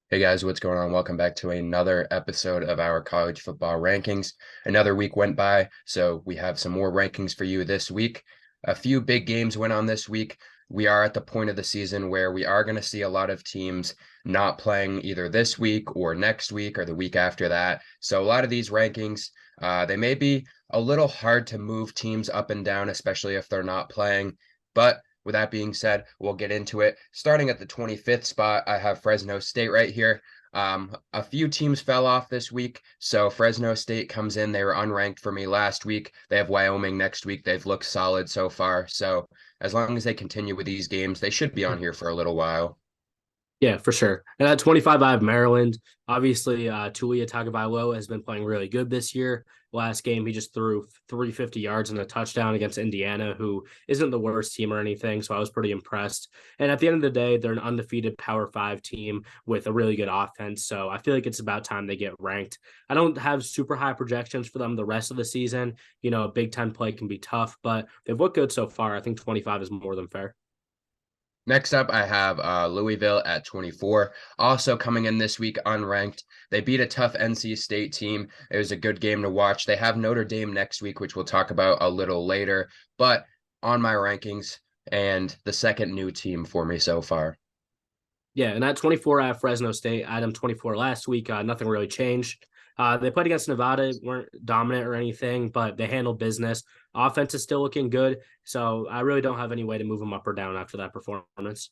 Hey guys, what's going on? Welcome back to another episode of our college football rankings. Another week went by, so we have some more rankings for you this week. A few big games went on this week. We are at the point of the season where we are going to see a lot of teams not playing either this week or next week or the week after that. So a lot of these rankings, they may be a little hard to move teams up and down, especially if they're not playing. But with that being said, we'll get into it. Starting at the 25th spot, I have Fresno State right here. A few teams fell off this week, so Fresno State comes in. They were unranked for me last week. They have Wyoming next week. They've looked solid so far. So as long as they continue with these games, they should be on here for a little while. Yeah, for sure. And at 25, I have Maryland. Obviously, Tulia Tagovailoa has been playing really good this year. Last game, he just threw 350 yards and a touchdown against Indiana, who isn't the worst team or anything. So I was pretty impressed. And at the end of the day, they're an undefeated Power Five team with a really good offense. So I feel like it's about time they get ranked. I don't have super high projections for them the rest of the season. A Big Ten play can be tough, but they've looked good so far. I think 25 is more than fair. Next up, I have Louisville at 24. Also coming in this week unranked. They beat a tough NC State team. It was a good game to watch. They have Notre Dame next week, which we'll talk about a little later. But on my rankings, and the second new team for me so far. Yeah, and at 24, I have Fresno State. I had them 24 last week. Nothing really changed. They played against Nevada, weren't dominant or anything, but they handled business. Offense is still looking good, so I really don't have any way to move them up or down after that performance.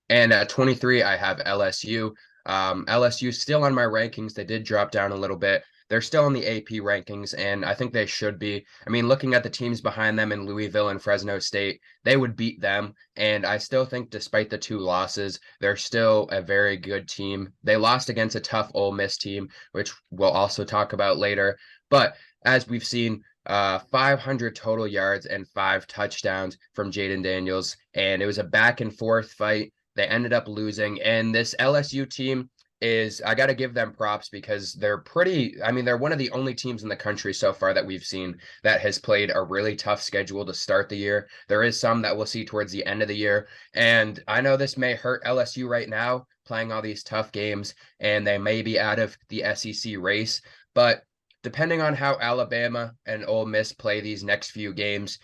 And at 23, I have LSU. LSU still on my rankings. They did drop down a little bit. They're still in the AP rankings, and I think they should be. I mean, looking at the teams behind them in Louisville and Fresno State, they would beat them. And I still think, despite the two losses, they're still a very good team. They lost against a tough Ole Miss team, which we'll also talk about later. But as we've seen, 500 total yards and 5 touchdowns from Jaden Daniels, and it was a back and forth fight. They ended up losing, and this LSU team is, I got to give them props because I mean, they're one of the only teams in the country so far that we've seen that has played a really tough schedule to start the year. There is some that we'll see towards the end of the year. And I know this may hurt LSU right now, playing all these tough games, and they may be out of the SEC race. But depending on how Alabama and Ole Miss play these next few games,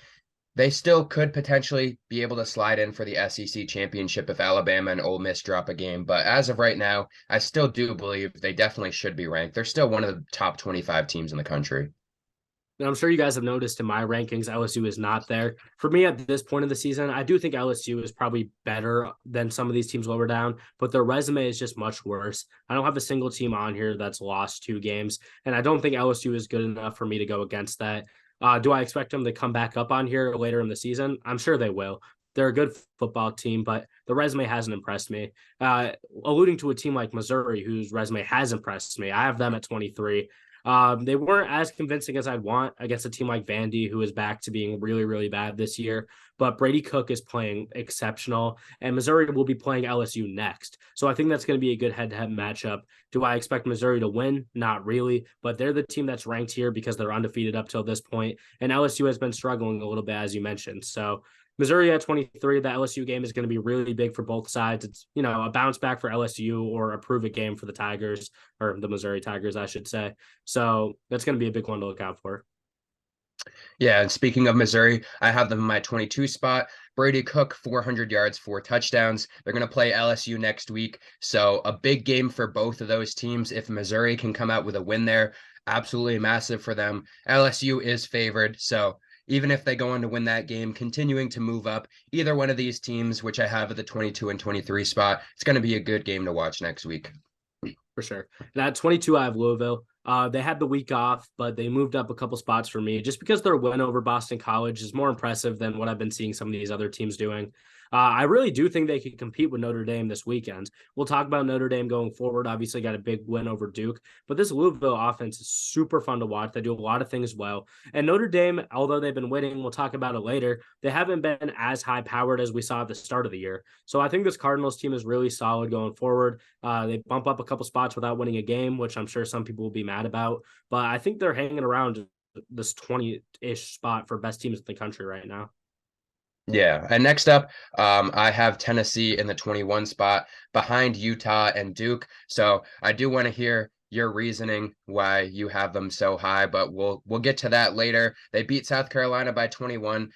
they still could potentially be able to slide in for the SEC championship if Alabama and Ole Miss drop a game. But as of right now, I still do believe they definitely should be ranked. They're still one of the top 25 teams in the country. And I'm sure you guys have noticed in my rankings, LSU is not there. For me at this point of the season, I do think LSU is probably better than some of these teams lower down, but their resume is just much worse. I don't have a single team on here that's lost 2 games, and I don't think LSU is good enough for me to go against that. Do I expect them to come back up on here later in the season? I'm sure they will. They're a good football team, but the resume hasn't impressed me. Alluding to a team like Missouri, whose resume has impressed me, I have them at 23. They weren't as convincing as I'd want against a team like Vandy, who is back to being really, really bad this year. But Brady Cook is playing exceptional, and Missouri will be playing LSU next. So I think that's going to be a good head-to-head matchup. Do I expect Missouri to win? Not really, but they're the team that's ranked here because they're undefeated up till this point, and LSU has been struggling a little bit, as you mentioned. So Missouri at 23, the LSU game is going to be really big for both sides. It's, a bounce back for LSU or a prove it game for the Tigers or the Missouri Tigers, I should say. So that's going to be a big one to look out for. Yeah, and speaking of Missouri, I have them in my 22 spot. Brady Cook, 400 yards, 4 touchdowns. They're going to play LSU next week. So a big game for both of those teams. If Missouri can come out with a win there, absolutely massive for them. LSU is favored. So even if they go on to win that game, continuing to move up, either one of these teams, which I have at the 22 and 23 spot, it's going to be a good game to watch next week. For sure. And at 22, I have Louisville. They had the week off, but they moved up a couple spots for me just because their win over Boston College is more impressive than what I've been seeing some of these other teams doing. I really do think they could compete with Notre Dame this weekend. We'll talk about Notre Dame going forward. Obviously, got a big win over Duke, but this Louisville offense is super fun to watch. They do a lot of things well. And Notre Dame, although they've been winning, we'll talk about it later, they haven't been as high powered as we saw at the start of the year. So I think this Cardinals team is really solid going forward. They bump up a couple spots without winning a game, which I'm sure some people will be mad about. But I think they're hanging around this 20-ish spot for best teams in the country right now. Yeah. And next up, I have Tennessee in the 21 spot behind Utah and Duke. So I do want to hear your reasoning why you have them so high, but we'll get to that later. They beat South Carolina by 21.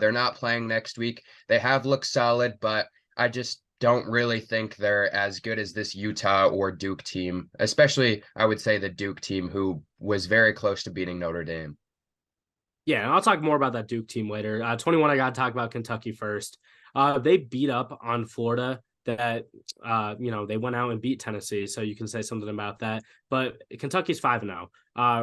They're not playing next week. They have looked solid, but I just don't really think they're as good as this Utah or Duke team, especially I would say the Duke team who was very close to beating Notre Dame. Yeah, and I'll talk more about that Duke team later. 21, I got to talk about Kentucky first. They beat up on Florida. That they went out and beat Tennessee, so you can say something about that. But Kentucky's 5-0.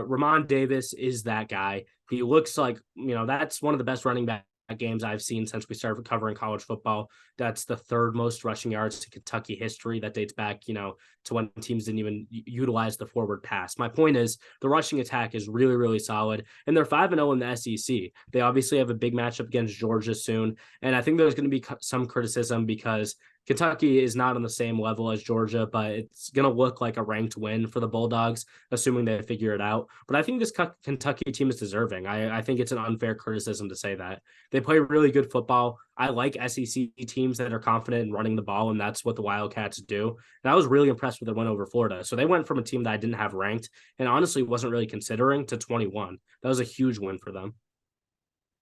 Ramon Davis is that guy. He looks like that's one of the best running back games I've seen since we started covering college football. That's the third most rushing yards in Kentucky history. That dates back, to when teams didn't even utilize the forward pass. My point is the rushing attack is really, really solid, and they're 5-0 in the SEC. They obviously have a big matchup against Georgia soon, and I think there's going to be some criticism because Kentucky is not on the same level as Georgia, but it's going to look like a ranked win for the Bulldogs, assuming they figure it out. But I think this Kentucky team is deserving. I think it's an unfair criticism to say that. They play really good football. I like SEC teams that are confident in running the ball, and that's what the Wildcats do. And I was really impressed with their win over Florida. So they went from a team that I didn't have ranked and honestly wasn't really considering to 21. That was a huge win for them.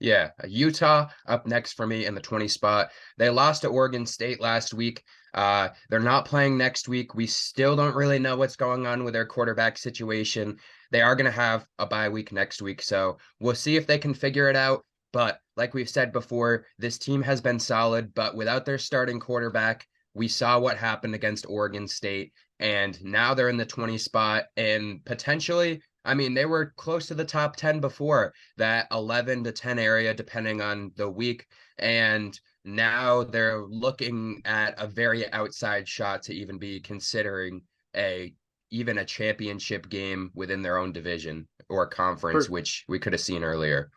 Yeah, Utah up next for me in the 20 spot. They lost to Oregon State last week. They're not playing next week. We still don't really know what's going on with their quarterback situation. They are going to have a bye week next week, so we'll see if they can figure it out. But like we've said before, this team has been solid, but without their starting quarterback, we saw what happened against Oregon State, and now they're in the 20 spot and potentially I mean, they were close to the top 10 before that 11 to 10 area, depending on the week. And now they're looking at a very outside shot to even be considering even a championship game within their own division or conference, For, which we could have seen earlier.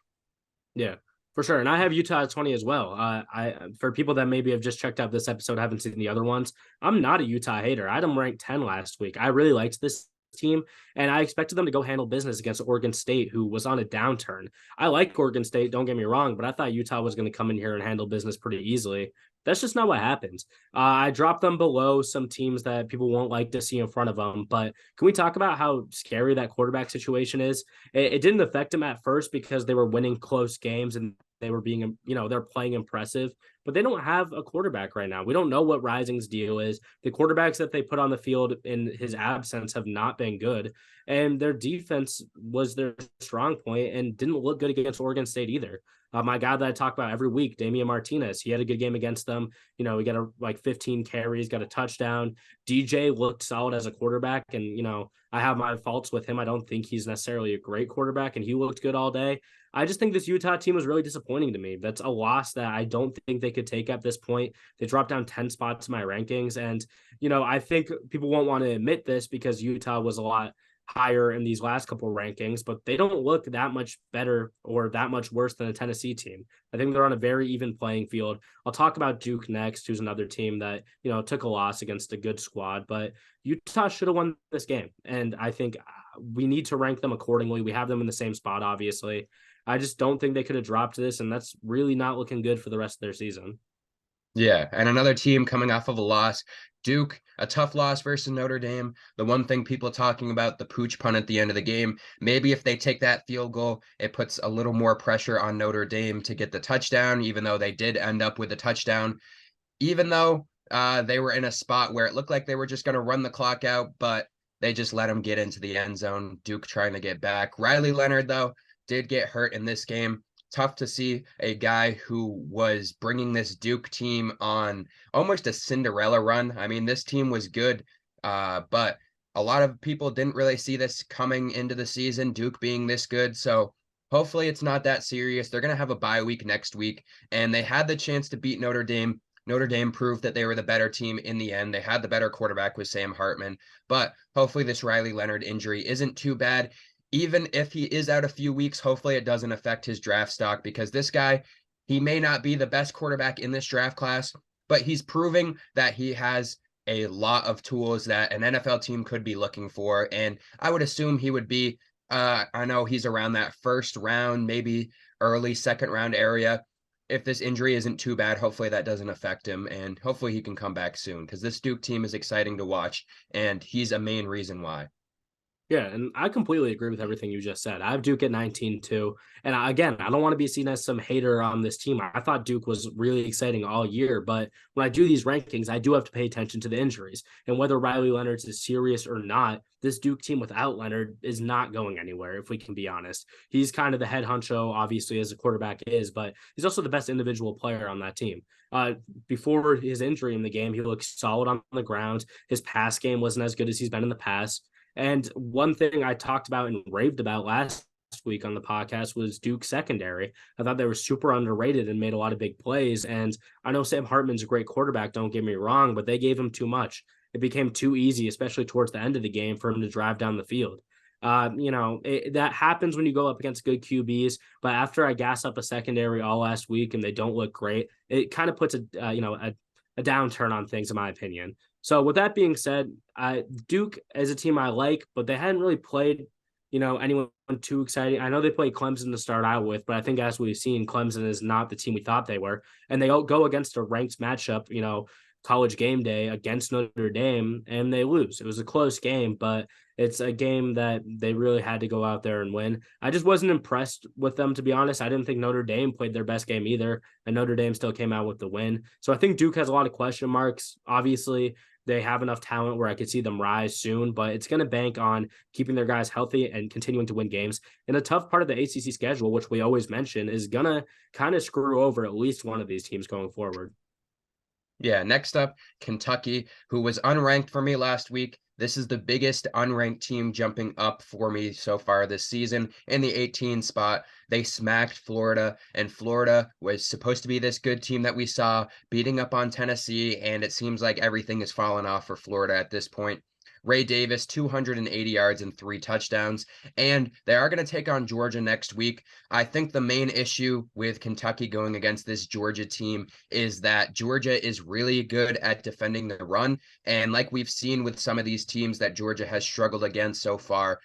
yeah, for sure. And I have Utah at 20 as well. I for people that maybe have just checked out this episode, haven't seen the other ones, I'm not a Utah hater. I had them ranked 10 last week. I really liked this team, and I expected them to go handle business against Oregon State, who was on a downturn. I like Oregon State, don't get me wrong, but I thought Utah was going to come in here and handle business pretty easily. That's just not what happens. I dropped them below some teams that people won't like to see in front of them. But can we talk about how scary that quarterback situation is? It didn't affect them at first because they were winning close games and they were being, they're playing impressive, but they don't have a quarterback right now. We don't know what Rising's deal is. The quarterbacks that they put on the field in his absence have not been good, and their defense was their strong point and didn't look good against Oregon State either. My guy that I talk about every week, Damian Martinez, he had a good game against them. He got 15 carries, got a touchdown. DJ looked solid as a quarterback, and I have my faults with him. I don't think he's necessarily a great quarterback, and he looked good all day. I just think this Utah team was really disappointing to me. That's a loss that I don't think they could take at this point. They dropped down 10 spots in my rankings. And, I think people won't want to admit this because Utah was a lot higher in these last couple of rankings, but they don't look that much better or that much worse than a Tennessee team. I think they're on a very even playing field. I'll talk about Duke next, who's another team that, took a loss against a good squad, but Utah should have won this game. And I think we need to rank them accordingly. We have them in the same spot, obviously. I just don't think they could have dropped this, and that's really not looking good for the rest of their season. Yeah, and another team coming off of a loss, Duke, a tough loss versus Notre Dame. The one thing people talking about, the pooch punt at the end of the game. Maybe if they take that field goal, it puts a little more pressure on Notre Dame to get the touchdown, even though they did end up with a touchdown. Even though they were in a spot where it looked like they were just going to run the clock out, but they just let them get into the end zone. Duke trying to get back. Riley Leonard, though, did get hurt in this game. Tough to see a guy who was bringing this Duke team on almost a Cinderella run. I mean, this team was good, but a lot of people didn't really see this coming into the season, Duke being this good. So hopefully it's not that serious. They're going to have a bye week next week, and they had the chance to beat Notre Dame. Notre Dame proved that they were the better team in the end. They had the better quarterback with Sam Hartman, but hopefully this Riley Leonard injury isn't too bad. Even if he is out a few weeks, hopefully it doesn't affect his draft stock because this guy, he may not be the best quarterback in this draft class, but he's proving that he has a lot of tools that an NFL team could be looking for. And I would assume he would be, I know he's around that first round, maybe early second round area. if this injury isn't too bad, hopefully that doesn't affect him, and hopefully he can come back soon because this Duke team is exciting to watch, and he's a main reason why. Yeah, and I completely agree with everything you just said. I have Duke at 19 too. And again, I don't want to be seen as some hater on this team. I thought Duke was really exciting all year, but when I do these rankings, I do have to pay attention to the injuries. And whether Riley Leonard's is serious or not, this Duke team without Leonard is not going anywhere, if we can be honest. He's kind of the head honcho, obviously, as a quarterback is, but he's also the best individual player on that team. Before his injury in the game, he looked solid on the ground. His pass game wasn't as good as he's been in the past. And one thing I talked about and raved about last week on the podcast was Duke secondary. I thought they were super underrated and made a lot of big plays. And I know Sam Hartman's a great quarterback, don't get me wrong, but they gave him too much. It became too easy, especially towards the end of the game, for him to drive down the field. That happens when you go up against good QBs. But after I gas up a secondary all last week and they don't look great, it kind of puts a downturn on things, in my opinion. So with that being said, Duke as a team I like, but they hadn't really played, anyone too exciting. I know they played Clemson to start out with, but I think as we've seen, Clemson is not the team we thought they were. And they all go against a ranked matchup, college game day against Notre Dame, and they lose. It was a close game, but it's a game that they really had to go out there and win. I just wasn't impressed with them, to be honest. I didn't think Notre Dame played their best game either, and Notre Dame still came out with the win. So I think Duke has a lot of question marks. Obviously, they have enough talent where I could see them rise soon, but it's going to bank on keeping their guys healthy and continuing to win games. And a tough part of the ACC schedule, which we always mention, is going to kind of screw over at least one of these teams going forward. Yeah, next up, Kentucky, who was unranked for me last week. This is the biggest unranked team jumping up for me so far this season. In the 18 spot, they smacked Florida, and Florida was supposed to be this good team that we saw beating up on Tennessee, and it seems like everything has fallen off for Florida at this point. Ray Davis, 280 yards and 3 touchdowns. And they are going to take on Georgia next week. I think the main issue with Kentucky going against this Georgia team is that Georgia is really good at defending the run. And like we've seen with some of these teams that Georgia has struggled against so far,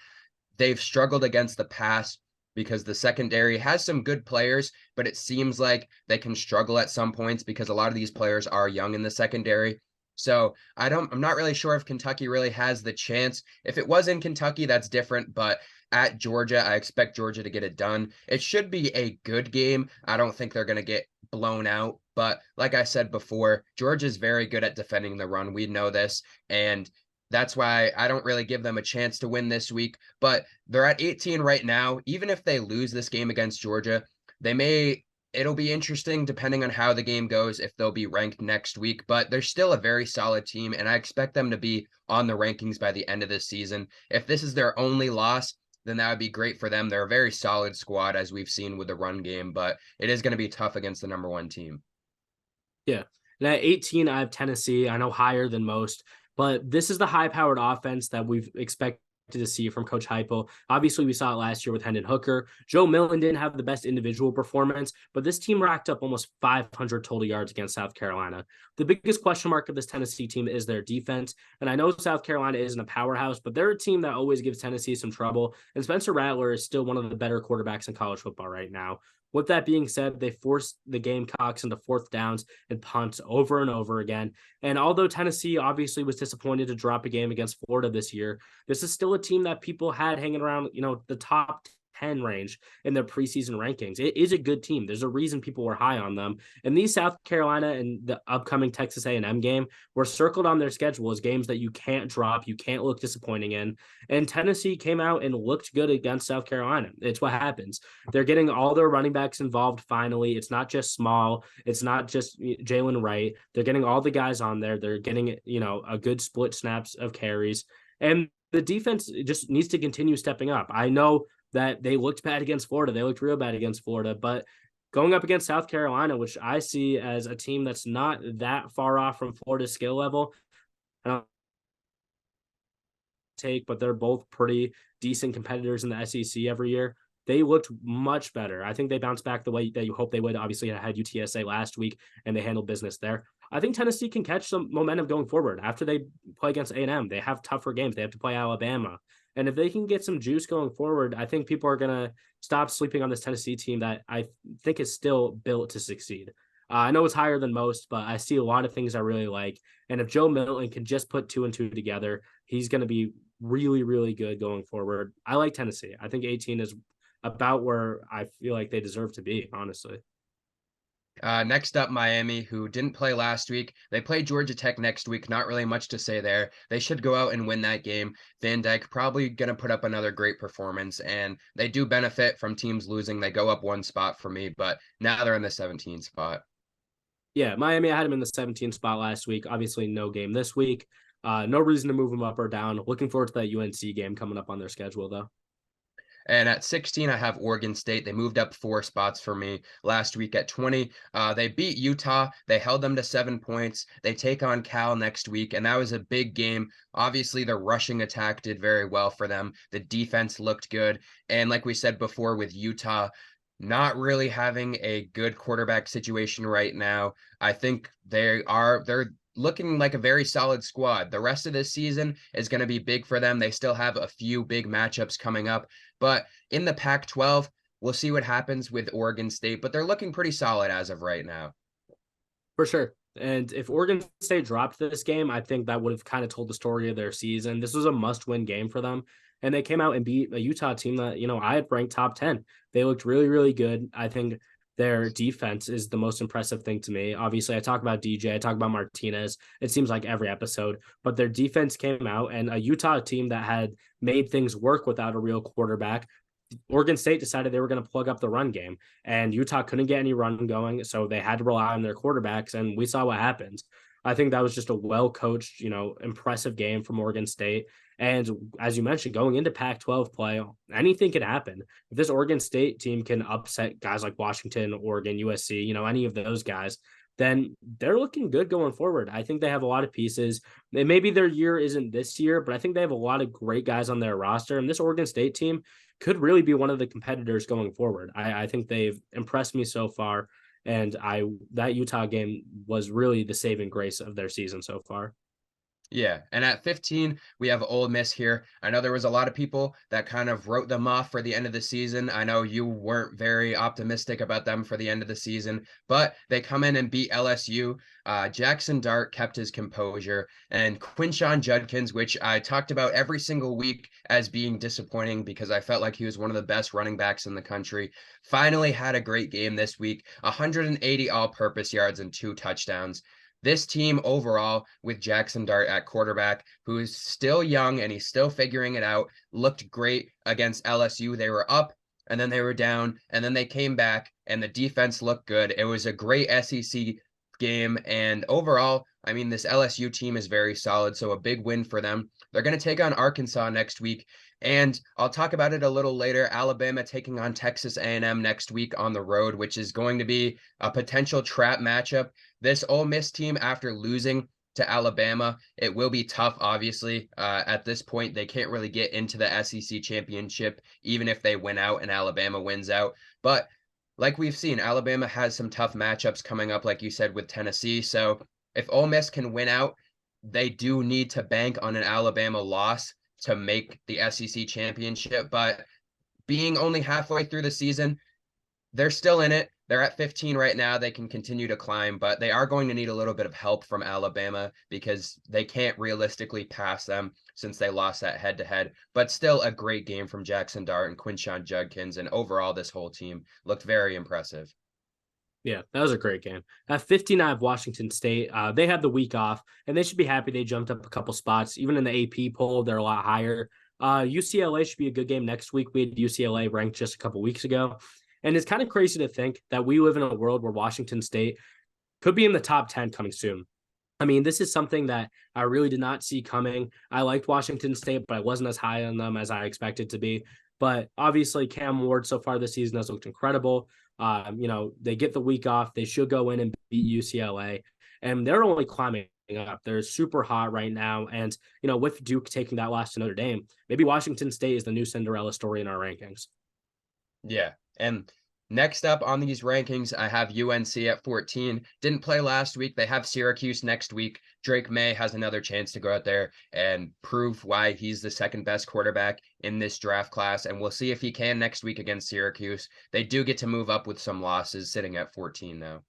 they've struggled against the pass because the secondary has some good players, but it seems like they can struggle at some points because a lot of these players are young in the secondary. So I'm not really sure if Kentucky really has the chance. If it was in Kentucky, that's different, but at Georgia, I expect Georgia to get it done. It should be a good game. I don't think they're going to get blown out, but like I said before, Georgia's very good at defending the run. We know this, and that's why I don't really give them a chance to win this week, but they're at 18 right now. Even if they lose this game against Georgia, it'll be interesting depending on how the game goes if they'll be ranked next week, but they're still a very solid team, and I expect them to be on the rankings by the end of this season. If this is their only loss, then that would be great for them. They're a very solid squad, as we've seen with the run game, but it is going to be tough against the number one team. Yeah. And at 18, I have Tennessee. I know higher than most, but this is the high-powered offense that we've expected to see from Coach Heupel. Obviously, we saw it last year with Hendon Hooker. Joe Milton didn't have the best individual performance, but this team racked up almost 500 total yards against South Carolina. The biggest question mark of this Tennessee team is their defense. And I know South Carolina isn't a powerhouse, but they're a team that always gives Tennessee some trouble. And Spencer Rattler is still one of the better quarterbacks in college football right now. With that being said, they forced the Gamecocks into fourth downs and punts over and over again. And although Tennessee obviously was disappointed to drop a game against Florida this year, this is still a team that people had hanging around, the top 10 range in their preseason rankings. It is a good team. There's a reason people were high on them. And these South Carolina and the upcoming Texas A&M game were circled on their schedule as games that you can't drop, you can't look disappointing in. And Tennessee came out and looked good against South Carolina. It's what happens. They're getting all their running backs involved finally. It's not just Small. It's not just Jalen Wright. They're getting all the guys on there. They're getting, a good split snaps of carries. And the defense just needs to continue stepping up. I know that they looked bad against Florida. They looked real bad against Florida, but going up against South Carolina, which I see as a team that's not that far off from Florida's skill level, I don't take, but they're both pretty decent competitors in the SEC every year. They looked much better. I think they bounced back the way that you hope they would. Obviously, I had UTSA last week, and they handled business there. I think Tennessee can catch some momentum going forward. After they play against A&M, they have tougher games. They have to play Alabama. And if they can get some juice going forward, I think people are going to stop sleeping on this Tennessee team that I think is still built to succeed. I know it's higher than most, but I see a lot of things I really like. And if Joe Milton can just put two and two together, he's going to be really, really good going forward. I like Tennessee. I think 18 is about where I feel like they deserve to be, honestly. Next up, Miami, who didn't play last week. They play Georgia Tech next week. Not really much to say there. They should go out and win that game. Van Dyke probably going to put up another great performance, and they do benefit from teams losing. They go up one spot for me, but now they're in the 17 spot. Yeah, Miami, I had him in the 17 spot last week. Obviously, no game this week. No reason to move him up or down. Looking forward to that UNC game coming up on their schedule, though. And at 16, I have Oregon State. They moved up 4 spots for me last week at 20. They beat Utah. They held them to 7 points. They take on Cal next week, and that was a big game. Obviously, the rushing attack did very well for them. The defense looked good. And like we said before with Utah, not really having a good quarterback situation right now. I think they're looking like a very solid squad. The rest of this season is going to be big for them. They still have a few big matchups coming up, but in the Pac-12, we'll see what happens with Oregon State, but they're looking pretty solid as of right now. For sure. And if Oregon State dropped this game, I think that would have kind of told the story of their season. This was a must-win game for them. And they came out and beat a Utah team that, I had ranked top 10. They looked really, really good. I think their defense is the most impressive thing to me. Obviously, I talk about DJ, I talk about Martinez. It seems like every episode, but their defense came out, and a Utah team that had made things work without a real quarterback. Oregon State decided they were going to plug up the run game, and Utah couldn't get any run going, so they had to rely on their quarterbacks, and we saw what happened. I think that was just a well-coached, impressive game from Oregon State. And as you mentioned, going into Pac-12 play, anything can happen. If this Oregon State team can upset guys like Washington, Oregon, USC, any of those guys, then they're looking good going forward. I think they have a lot of pieces. Maybe their year isn't this year, but I think they have a lot of great guys on their roster. And this Oregon State team could really be one of the competitors going forward. I think they've impressed me so far. And that Utah game was really the saving grace of their season so far. Yeah, and at 15, we have Ole Miss here. I know there was a lot of people that kind of wrote them off for the end of the season. I know you weren't very optimistic about them for the end of the season, but they come in and beat LSU. Jackson Dart kept his composure, and Quinshon Judkins, which I talked about every single week as being disappointing because I felt like he was one of the best running backs in the country, finally had a great game this week, 180 all-purpose yards and 2 touchdowns. This team overall, with Jackson Dart at quarterback, who is still young and he's still figuring it out, looked great against LSU. They were up and then they were down and then they came back and the defense looked good. It was a great SEC game. And overall, I mean, this LSU team is very solid. So a big win for them. They're going to take on Arkansas next week. And I'll talk about it a little later. Alabama taking on Texas A&M next week on the road, which is going to be a potential trap matchup. This Ole Miss team, after losing to Alabama, it will be tough, obviously. At this point, they can't really get into the SEC championship, even if they win out and Alabama wins out. But like we've seen, Alabama has some tough matchups coming up, like you said, with Tennessee. So if Ole Miss can win out, they do need to bank on an Alabama loss to make the SEC championship. But being only halfway through the season, they're still in it. They're at 15 right now. They can continue to climb, but they are going to need a little bit of help from Alabama because they can't realistically pass them since they lost that head-to-head. But still a great game from Jackson Dart and Quinshon Judkins, and overall this whole team looked very impressive. Yeah, that was a great game. At 59 of Washington State, they had the week off, and they should be happy they jumped up a couple spots. Even in the AP poll, they're a lot higher. UCLA should be a good game next week. We had UCLA ranked just a couple weeks ago. And it's kind of crazy to think that we live in a world where Washington State could be in the top 10 coming soon. I mean, this is something that I really did not see coming. I liked Washington State, but I wasn't as high on them as I expected to be. But obviously, Cam Ward so far this season has looked incredible. They get the week off. They should go in and beat UCLA. And they're only climbing up. They're super hot right now. And, with Duke taking that loss to Notre Dame, maybe Washington State is the new Cinderella story in our rankings. Yeah. And Next up on these rankings, I have UNC at 14. Didn't play last week. They have Syracuse next week. Drake May has another chance to go out there and prove why he's the second best quarterback in this draft class. And we'll see if he can next week against Syracuse. They do get to move up with some losses, sitting at 14 now.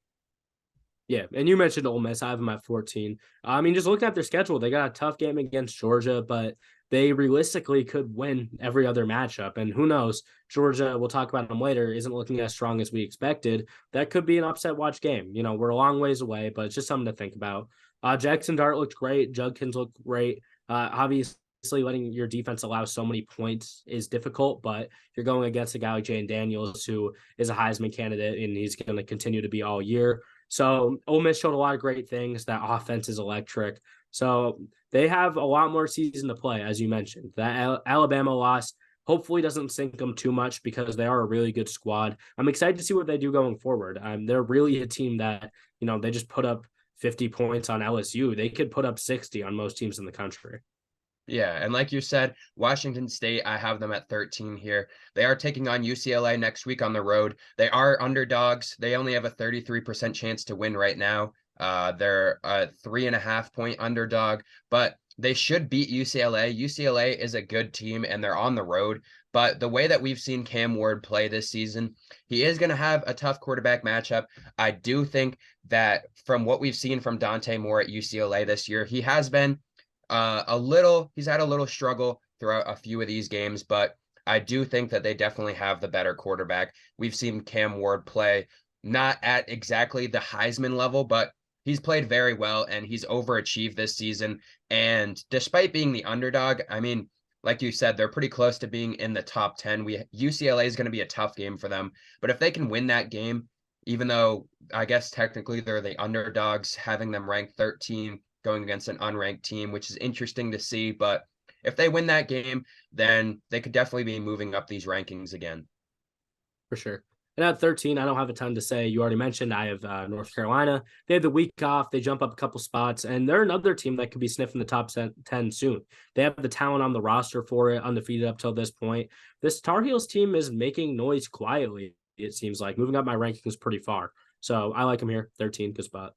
Yeah, and you mentioned Ole Miss. I have them at 14. I mean, just looking at their schedule, they got a tough game against Georgia, but they realistically could win every other matchup. And who knows? Georgia, we'll talk about them later, isn't looking as strong as we expected. That could be an upset watch game. You know, we're a long ways away, but it's just something to think about. Jackson Dart looked great. Judkins looked great. Obviously, letting your defense allow so many points is difficult, but you're going against a guy like Jane Daniels, who is a Heisman candidate, and he's going to continue to be all year. So Ole Miss showed a lot of great things. That offense is electric. So they have a lot more season to play, as you mentioned. That Alabama loss hopefully doesn't sink them too much because they are a really good squad. I'm excited to see what they do going forward. They're really a team that, you know, they just put up 50 points on LSU. They could put up 60 on most teams in the country. Yeah, and like you said, Washington State, I have them at 13 here. They are taking on UCLA next week on the road. They are underdogs. They only have a 33% chance to win right now. They're a 3.5 point underdog, but they should beat UCLA. UCLA is a good team and they're on the road. But the way that we've seen Cam Ward play this season, he is going to have a tough quarterback matchup. I do think that from what we've seen from Dante Moore at UCLA this year, he has been he's had a little struggle throughout a few of these games, but I do think that they definitely have the better quarterback. We've seen Cam Ward play not at exactly the Heisman level, but he's played very well and he's overachieved this season. And despite being the underdog, I mean, like you said, they're pretty close to being in the top 10. UCLA is going to be a tough game for them, but if they can win that game, even though I guess technically they're the underdogs, having them ranked 13 going against an unranked team, which is interesting to see. But if they win that game, then they could definitely be moving up these rankings again. For sure. And at 13, I don't have a ton to say. You already mentioned I have North Carolina. They have the week off. They jump up a couple spots, and they're another team that could be sniffing the top 10 soon. They have the talent on the roster for it, undefeated up till this point. This Tar Heels team is making noise quietly, it seems like, moving up my rankings pretty far. So I like them here. 13, good spot.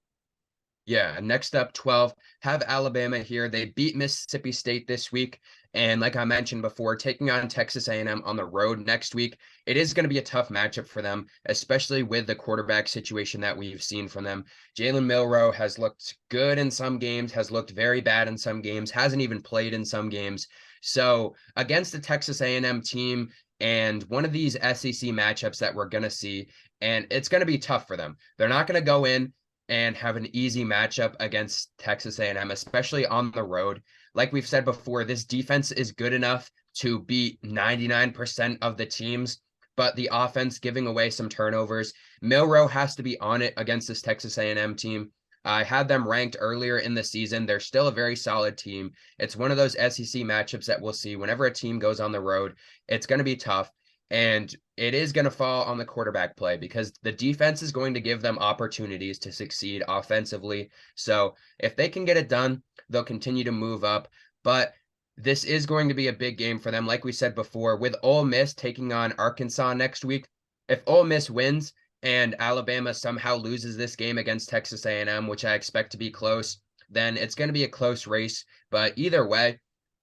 Yeah, next up, 12, have Alabama here. They beat Mississippi State this week. And like I mentioned before, taking on Texas A&M on the road next week, it is going to be a tough matchup for them, especially with the quarterback situation that we've seen from them. Jalen Milroe has looked good in some games, has looked very bad in some games, hasn't even played in some games. So against the Texas A&M team and one of these SEC matchups that we're going to see, and it's going to be tough for them. They're not going to go in and have an easy matchup against Texas A&M, especially on the road. Like we've said before, this defense is good enough to beat 99% of the teams, but the offense giving away some turnovers. Milroe has to be on it against this Texas A&M team. I had them ranked earlier in the season. They're still a very solid team. It's one of those SEC matchups that we'll see whenever a team goes on the road. It's going to be tough. And it is going to fall on the quarterback play because the defense is going to give them opportunities to succeed offensively. So if they can get it done, they'll continue to move up. But this is going to be a big game for them. Like we said before, with Ole Miss taking on Arkansas next week, if Ole Miss wins and Alabama somehow loses this game against Texas A&M, which I expect to be close, then it's going to be a close race. But either way,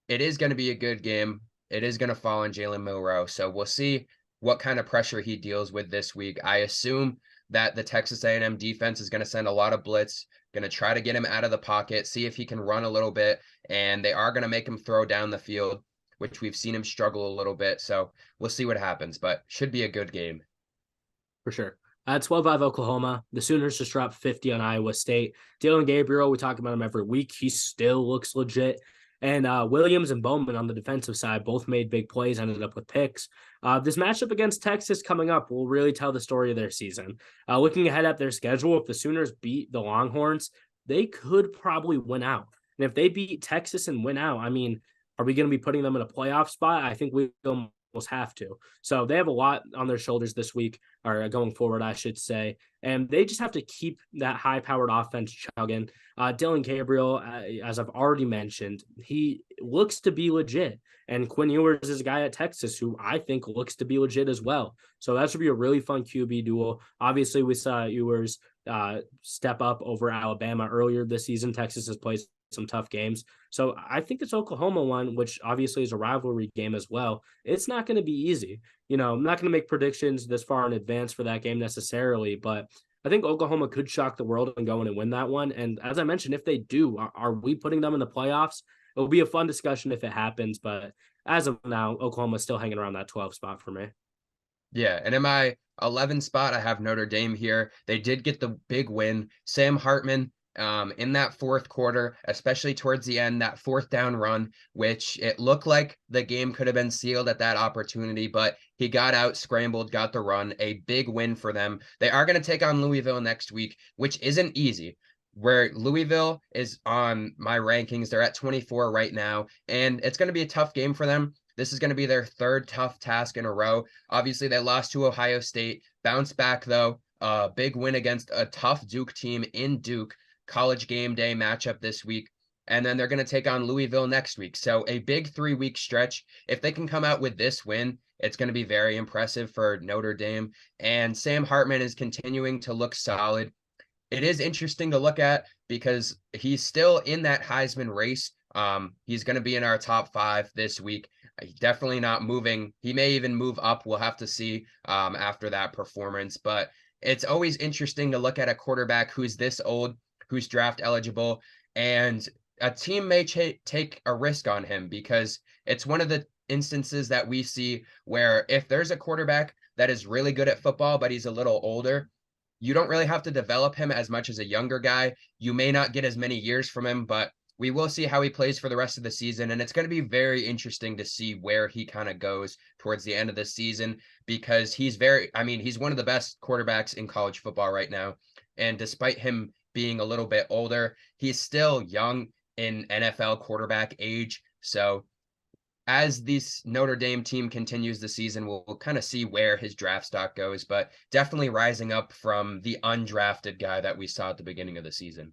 it is going to be a good game. It is going to fall on Jalen Milroe. So we'll see what kind of pressure he deals with this week. I assume that the Texas A&M defense is going to send a lot of blitz, going to try to get him out of the pocket, see if he can run a little bit, and they are going to make him throw down the field, which we've seen him struggle a little bit. So we'll see what happens, but should be a good game. For sure. At 12-5 Oklahoma, the Sooners just dropped 50 on Iowa State. Dillon Gabriel, we talk about him every week. He still looks legit. And Williams and Bowman on the defensive side both made big plays, ended up with picks. This matchup against Texas coming up will really tell the story of their season. Looking ahead at their schedule, if the Sooners beat the Longhorns, they could probably win out. And if they beat Texas and win out, I mean, are we going to be putting them in a playoff spot? I think we feel almost have to. So they have a lot on their shoulders this week, or going forward, I should say. And they just have to keep that high powered offense chugging. Dylan Gabriel, as I've already mentioned, he looks to be legit. And Quinn Ewers is a guy at Texas who I think looks to be legit as well. So that should be a really fun QB duel. Obviously, we saw Ewers step up over Alabama earlier this season. Texas has played some tough games. So I think this Oklahoma one, which obviously is a rivalry game as well, it's not going to be easy. I'm not going to make predictions this far in advance for that game necessarily, but I think Oklahoma could shock the world and go in and win that one. And as I mentioned, if they do, are we putting them in the playoffs? It'll be a fun discussion if it happens, but as of now, Oklahoma's still hanging around that 12 spot for me. Yeah, and in my 11 spot, I have Notre Dame here. They did get the big win. Sam Hartman, in that fourth quarter, especially towards the end, that fourth down run, which it looked like the game could have been sealed at that opportunity, but he got out, scrambled, got the run. A big win for them. They are going to take on Louisville next week, which isn't easy. Where Louisville is on my rankings, they're at 24 right now, and it's going to be a tough game for them. This is going to be their third tough task in a row. Obviously, they lost to Ohio State, bounced back though. Big win against a tough Duke team in Duke. College game day matchup this week. And then they're going to take on Louisville next week. So a big 3-week stretch. If they can come out with this win, it's going to be very impressive for Notre Dame. And Sam Hartman is continuing to look solid. It is interesting to look at because he's still in that Heisman race. He's going to be in our top 5 this week. Definitely not moving. He may even move up. We'll have to see after that performance. But it's always interesting to look at a quarterback who's this old, who's draft eligible, and a team may take a risk on him because it's one of the instances that we see where if there's a quarterback that is really good at football, but he's a little older, you don't really have to develop him as much as a younger guy. You may not get as many years from him, but we will see how he plays for the rest of the season. And it's going to be very interesting to see where he kind of goes towards the end of the season because he's one of the best quarterbacks in college football right now. And despite him being a little bit older, he's still young in NFL quarterback age. So as this Notre Dame team continues the season, we'll kind of see where his draft stock goes, but definitely rising up from the undrafted guy that we saw at the beginning of the season.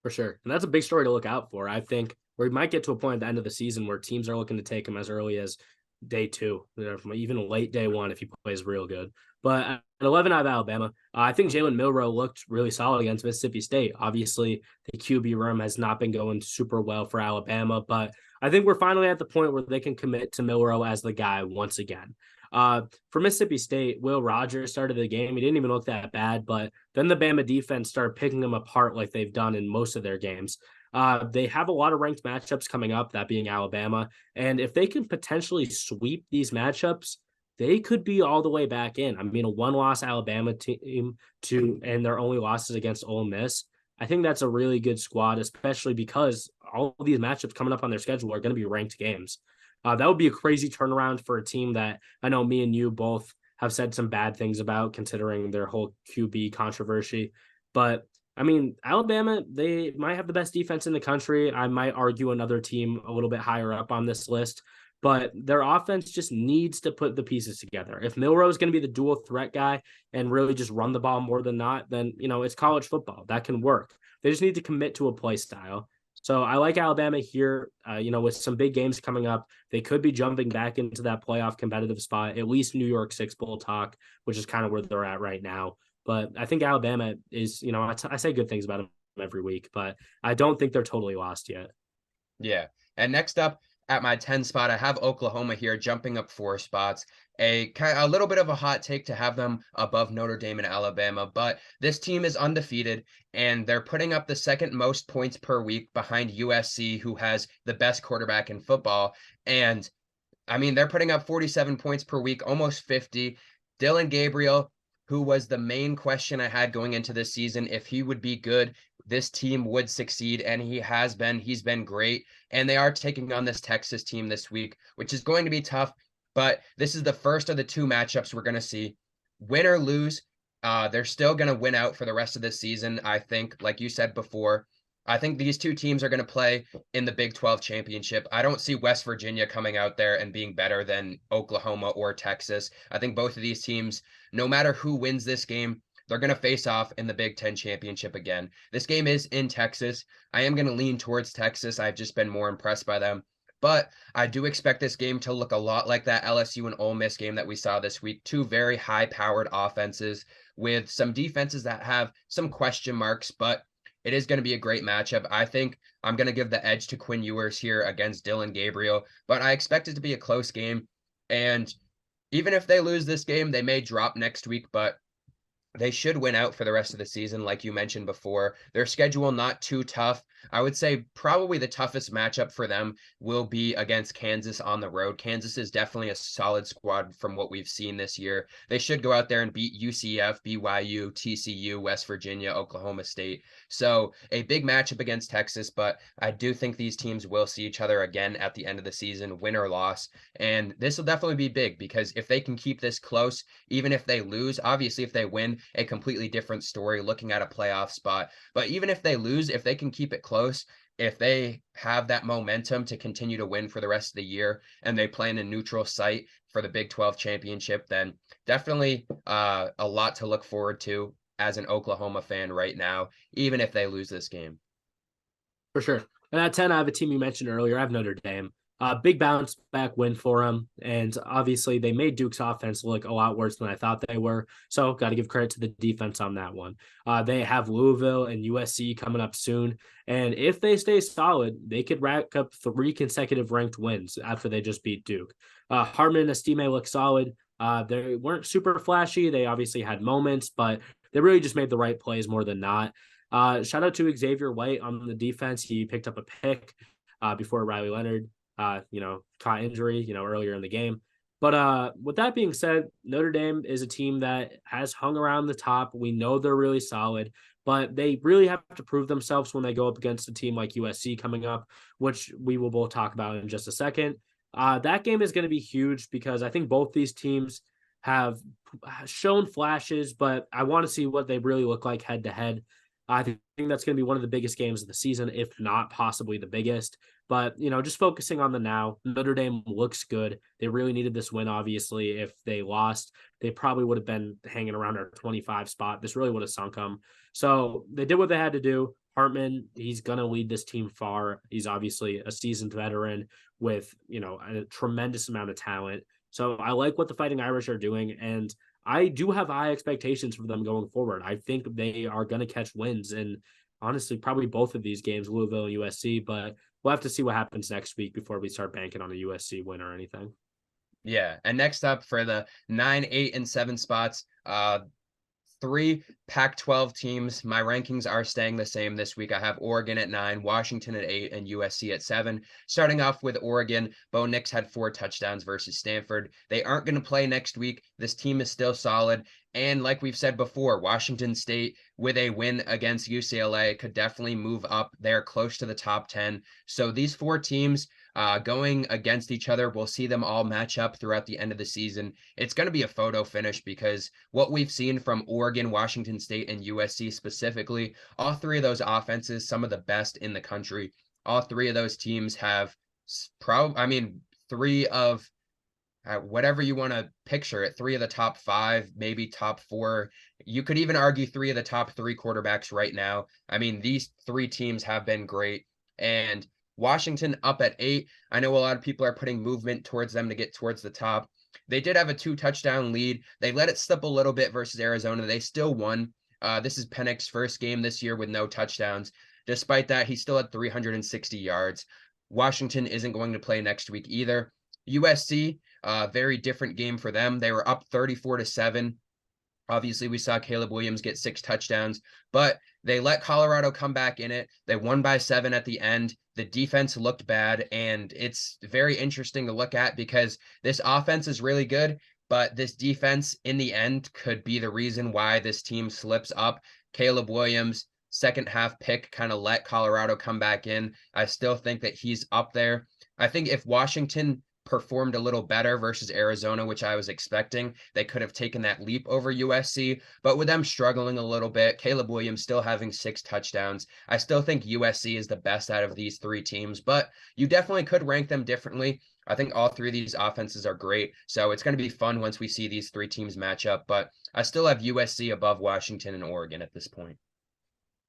For sure. And that's a big story to look out for. I think we might get to a point at the end of the season where teams are looking to take him as early as day 2, even late day 1 if he plays real good. But at 11, I have Alabama. I think Jalen Milroe looked really solid against Mississippi State. Obviously, the QB room has not been going super well for Alabama, but I think we're finally at the point where they can commit to Milroe as the guy once again. For Mississippi State, Will Rogers started the game. He didn't even look that bad, but then the Bama defense started picking them apart like they've done in most of their games. They have a lot of ranked matchups coming up, that being Alabama. And if they can potentially sweep these matchups, they could be all the way back in. I mean, a 1-loss Alabama team and their only losses against Ole Miss. I think that's a really good squad, especially because all of these matchups coming up on their schedule are going to be ranked games. That would be a crazy turnaround for a team that I know me and you both have said some bad things about, considering their whole QB controversy. But I mean, Alabama, they might have the best defense in the country. I might argue another team a little bit higher up on this list, but their offense just needs to put the pieces together. If Milroe is going to be the dual threat guy and really just run the ball more than not, then, it's college football. That can work. They just need to commit to a play style. So I like Alabama here, with some big games coming up. They could be jumping back into that playoff competitive spot, at least New York 6 Bowl talk, which is kind of where they're at right now. But I think Alabama is, I say good things about them every week, but I don't think they're totally lost yet. Yeah. And next up at my 10 spot, I have Oklahoma here jumping up 4 spots. A little bit of a hot take to have them above Notre Dame and Alabama, but this team is undefeated and they're putting up the second most points per week behind USC, who has the best quarterback in football. And I mean, they're putting up 47 points per week, almost 50. Dylan Gabriel, who was the main question I had going into this season, if he would be good, this team would succeed, and he has been. He's been great, and they are taking on this Texas team this week, which is going to be tough, but this is the first of the 2 matchups we're going to see. Win or lose, they're still going to win out for the rest of the season, I think, like you said before. I think these two teams are going to play in the Big 12 championship. I don't see West Virginia coming out there and being better than Oklahoma or Texas. I think both of these teams, no matter who wins this game, they're going to face off in the Big 10 championship again. This game is in Texas. I am going to lean towards Texas. I've just been more impressed by them. But I do expect this game to look a lot like that LSU and Ole Miss game that we saw this week. Two very high-powered offenses with some defenses that have some question marks, but it is going to be a great matchup. I think I'm going to give the edge to Quinn Ewers here against Dillon Gabriel, but I expect it to be a close game. And even if they lose this game, they may drop next week, but they should win out for the rest of the season, like you mentioned before. Their schedule not too tough. I would say probably the toughest matchup for them will be against Kansas on the road. Kansas is definitely a solid squad from what we've seen this year. They should go out there and beat UCF, BYU, TCU, West Virginia, Oklahoma State. So a big matchup against Texas, but I do think these teams will see each other again at the end of the season, win or loss. And this will definitely be big because if they can keep this close, even if they lose, obviously if they win, a completely different story looking at a playoff spot. But even if they lose, if they can keep it close, if they have that momentum to continue to win for the rest of the year and they play in a neutral site for the Big 12 championship, then definitely a lot to look forward to as an Oklahoma fan right now, even if they lose this game. For sure. And at 10, I have a team you mentioned earlier. I have Notre Dame. Big bounce back win for them. And obviously, they made Duke's offense look a lot worse than I thought they were. So, got to give credit to the defense on that one. They have Louisville and USC coming up soon. And if they stay solid, they could rack up 3 consecutive ranked wins after they just beat Duke. Hartman and Estime look solid. They weren't super flashy. They obviously had moments, but they really just made the right plays more than not. Shout out to Xavier White on the defense. He picked up a pick before Riley Leonard caught injury, earlier in the game. But with that being said, Notre Dame is a team that has hung around the top. We know they're really solid, but they really have to prove themselves when they go up against a team like USC coming up, which we will both talk about in just a second. That game is going to be huge because I think both these teams have shown flashes, but I want to see what they really look like head to head. I think that's going to be one of the biggest games of the season, if not possibly the biggest. But, just focusing on the now, Notre Dame looks good. They really needed this win, obviously. If they lost, they probably would have been hanging around our 25 spot. This really would have sunk them. So they did what they had to do. Hartman, he's going to lead this team far. He's obviously a seasoned veteran with, a tremendous amount of talent. So I like what the Fighting Irish are doing. And I do have high expectations for them going forward. I think they are going to catch wins in, honestly, probably both of these games, Louisville and USC, but we'll have to see what happens next week before we start banking on a USC win or anything. Yeah. And next up for the 9, 8, and 7 spots, 3 Pac-12 teams. My rankings are staying the same this week. I have Oregon at 9, Washington at 8, and USC at 7. Starting off with Oregon, Bo Nix had 4 touchdowns versus Stanford. They aren't going to play next week. This team is still solid. And like we've said before, Washington State with a win against UCLA could definitely move up. They're close to the top 10. So these 4 teams going against each other, we'll see them all match up throughout the end of the season. It's going to be a photo finish because what we've seen from Oregon, Washington State, and USC specifically, all 3 of those offenses, some of the best in the country. All 3 of those teams have 3 of whatever you want to picture it, 3 of the top 5, maybe top 4. You could even argue 3 of the top 3 quarterbacks right now. These 3 teams have been great. And Washington up at 8. I know a lot of people are putting movement towards them to get towards the top. They did have a 2-touchdown lead. They let it slip a little bit versus Arizona. They still won. This is Penix's first game this year with no touchdowns. Despite that, he still had 360 yards. Washington isn't going to play next week either. USC, very different game for them. They were up 34-7. Obviously, we saw Caleb Williams get 6 touchdowns, but they let Colorado come back in it. They won by 7 at the end. The defense looked bad, and it's very interesting to look at because this offense is really good, but this defense in the end could be the reason why this team slips up. Caleb Williams, second half pick, kind of let Colorado come back in. I still think that he's up there. I think if Washington performed a little better versus Arizona, which I was expecting. They could have taken that leap over USC, but with them struggling a little bit, Caleb Williams still having 6 touchdowns, I still think USC is the best out of these 3 teams, but you definitely could rank them differently. I think all 3 of these offenses are great, so it's going to be fun once we see these 3 teams match up, but I still have USC above Washington and Oregon at this point.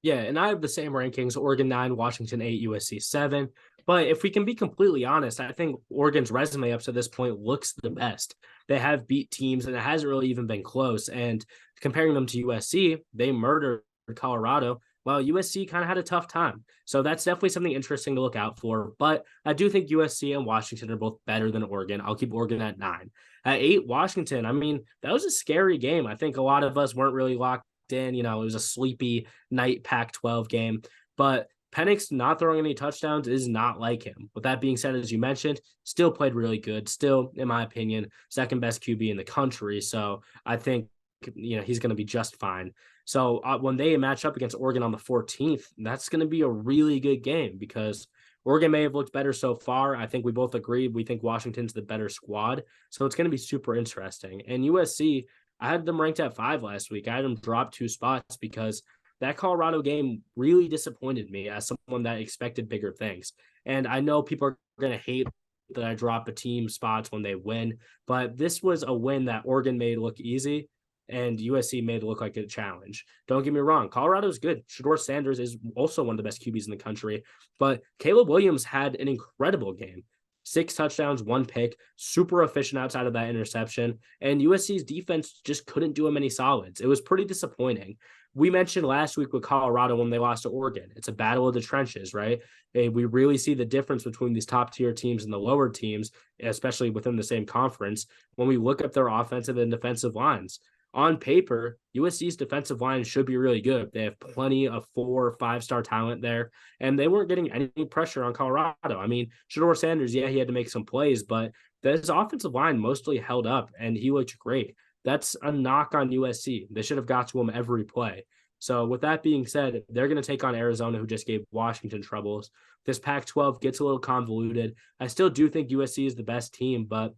Yeah, and I have the same rankings: Oregon 9, Washington 8, USC 7. But if we can be completely honest, I think Oregon's resume up to this point looks the best. They have beat teams, and it hasn't really even been close. And comparing them to USC, they murdered Colorado, while USC kind of had a tough time. So that's definitely something interesting to look out for. But I do think USC and Washington are both better than Oregon. I'll keep Oregon at 9. At 8, Washington, I mean, that was a scary game. I think a lot of us weren't really locked in. It was a sleepy night Pac-12 game, but Penix not throwing any touchdowns is not like him. With that being said, as you mentioned, still played really good. Still, in my opinion, second best QB in the country. So I think he's going to be just fine. So when they match up against Oregon on the 14th, that's going to be a really good game because Oregon may have looked better so far. I think we both agree. We think Washington's the better squad. So it's going to be super interesting. And USC, I had them ranked at 5 last week. I had them drop 2 spots because that Colorado game really disappointed me as someone that expected bigger things. And I know people are going to hate that I drop a team spots when they win, but this was a win that Oregon made look easy and USC made it look like a challenge. Don't get me wrong. Colorado's good. Shedeur Sanders is also one of the best QBs in the country, but Caleb Williams had an incredible game. 6 touchdowns, 1 pick, super efficient outside of that interception. And USC's defense just couldn't do him any solids. It was pretty disappointing. We mentioned last week with Colorado when they lost to Oregon. It's a battle of the trenches, right? And we really see the difference between these top tier teams and the lower teams, especially within the same conference, when we look at their offensive and defensive lines. On paper, USC's defensive line should be really good. They have plenty of 4 or 5-star talent there, and they weren't getting any pressure on Colorado. I mean, Shedeur Sanders, yeah, he had to make some plays, but his offensive line mostly held up, and he looked great. That's a knock on USC. They should have got to him every play. So with that being said, they're going to take on Arizona, who just gave Washington troubles. This Pac-12 gets a little convoluted. I still do think USC is the best team, but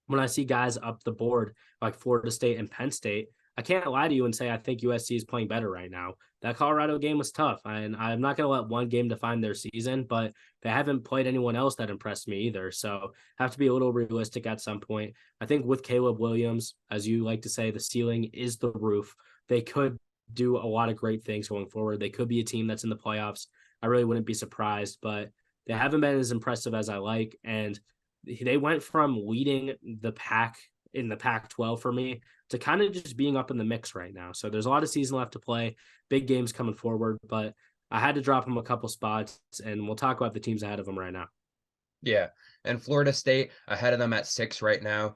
when I see guys up the board like Florida State and Penn State, I can't lie to you and say I think USC is playing better right now. That Colorado game was tough, and I'm not going to let one game define their season, but they haven't played anyone else that impressed me either. So have to be a little realistic at some point. I think with Caleb Williams, as you like to say, the ceiling is the roof. They could do a lot of great things going forward. They could be a team that's in the playoffs. I really wouldn't be surprised, but they haven't been as impressive as I like. And they went from leading the pack in the Pac-12 for me to kind of just being up in the mix right now. So there's a lot of season left to play, big games coming forward, but I had to drop them a couple spots, and we'll talk about the teams ahead of them right now. Yeah, and Florida State ahead of them at 6 right now.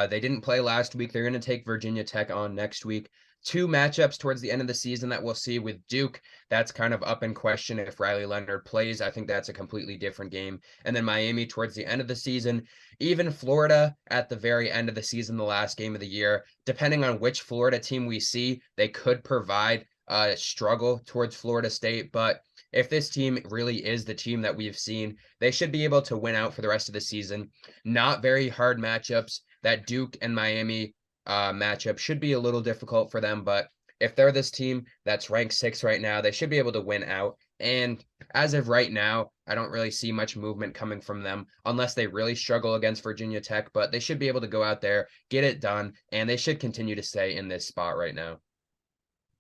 They didn't play last week. They're going to take Virginia Tech on next week. 2 matchups towards the end of the season that we'll see with Duke. That's kind of up in question if Riley Leonard plays. I think that's a completely different game. And then Miami towards the end of the season. Even Florida at the very end of the season, the last game of the year. Depending on which Florida team we see, they could provide a struggle towards Florida State. But if this team really is the team that we've seen, they should be able to win out for the rest of the season. Not very hard matchups. That Duke and Miami matchup should be a little difficult for them, but if they're this team that's ranked 6 right now, they should be able to win out. And as of right now, I don't really see much movement coming from them unless they really struggle against Virginia Tech, but they should be able to go out there, get it done, and they should continue to stay in this spot right now.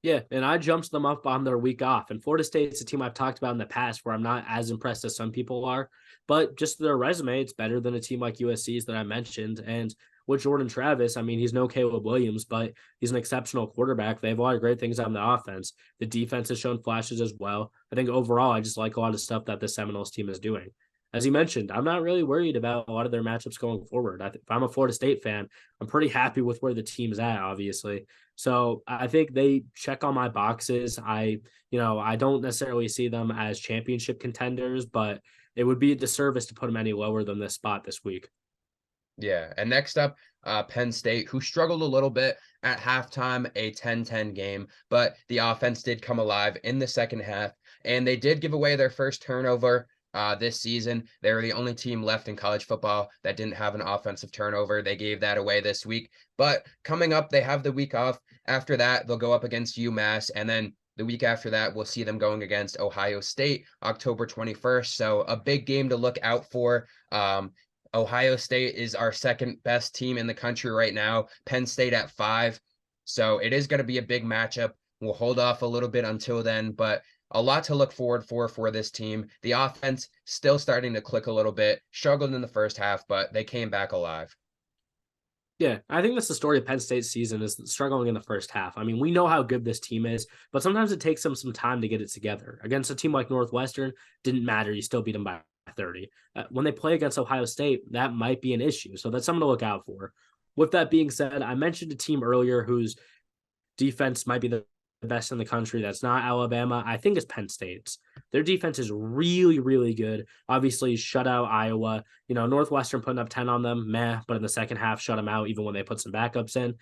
Yeah, and I jumped them up on their week off. And Florida State's a team I've talked about in the past where I'm not as impressed as some people are, but just their resume, it's better than a team like USC's that I mentioned. And with Jordan Travis, I mean, he's no Caleb Williams, but he's an exceptional quarterback. They have a lot of great things on the offense. The defense has shown flashes as well. I think overall, I just like a lot of stuff that the Seminoles team is doing. As you mentioned, I'm not really worried about a lot of their matchups going forward. If I'm a Florida State fan, I'm pretty happy with where the team's at, obviously. So I think they check all my boxes. I don't necessarily see them as championship contenders, but it would be a disservice to put them any lower than this spot this week. Yeah, and next up, Penn State, who struggled a little bit at halftime, a 10-10 game, but the offense did come alive in the second half, and they did give away their first turnover this season. They were the only team left in college football that didn't have an offensive turnover. They gave that away this week. But coming up, they have the week off. After that, they'll go up against UMass, and then the week after that, we'll see them going against Ohio State, October 21st. So a big game to look out for. Ohio State is our second best team in the country right now. Penn State at 5. So it is going to be a big matchup. We'll hold off a little bit until then, but a lot to look forward for this team. The offense still starting to click a little bit. Struggled in the first half, but they came back alive. Yeah, I think that's the story of Penn State's season is struggling in the first half. I mean, we know how good this team is, but sometimes it takes them some time to get it together. Against a team like Northwestern, didn't matter. You still beat them by 30. When they play against Ohio State, that might be an issue. So that's something to look out for. With that being said, I mentioned a team earlier whose defense might be the best in the country. That's not Alabama. I think it's Penn State's. Their defense is really, really good. Obviously, shut out Iowa. Northwestern putting up 10 on them, meh, but in the second half, shut them out even when they put some backups in.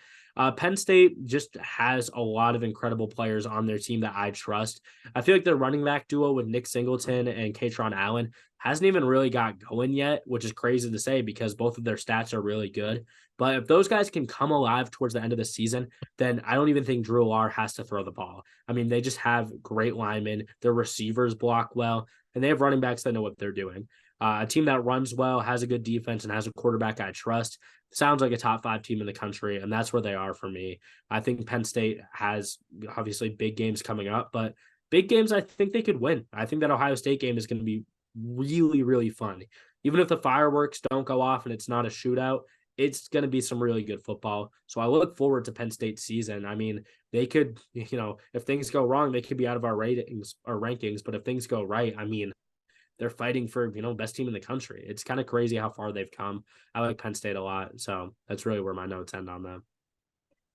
Penn State just has a lot of incredible players on their team that I trust. I feel like their running back duo with Nick Singleton and Katron Allen hasn't even really got going yet, which is crazy to say because both of their stats are really good. But if those guys can come alive towards the end of the season, then I don't even think Drew Allar has to throw the ball. I mean, they just have great linemen. Their receivers block well, and they have running backs that know what they're doing. A team that runs well, has a good defense, and has a quarterback I trust. Sounds like a top 5 team in the country, and that's where they are for me. I think Penn State has obviously big games coming up, but big games I think they could win. I think that Ohio State game is going to be really, really fun. Even if the fireworks don't go off and it's not a shootout, it's going to be some really good football. So I look forward to Penn State's season. I mean, they could, if things go wrong, they could be out of our ratings or rankings. But if things go right, I mean, they're fighting for, best team in the country. It's kind of crazy how far they've come. I like Penn State a lot. So that's really where my notes end on them.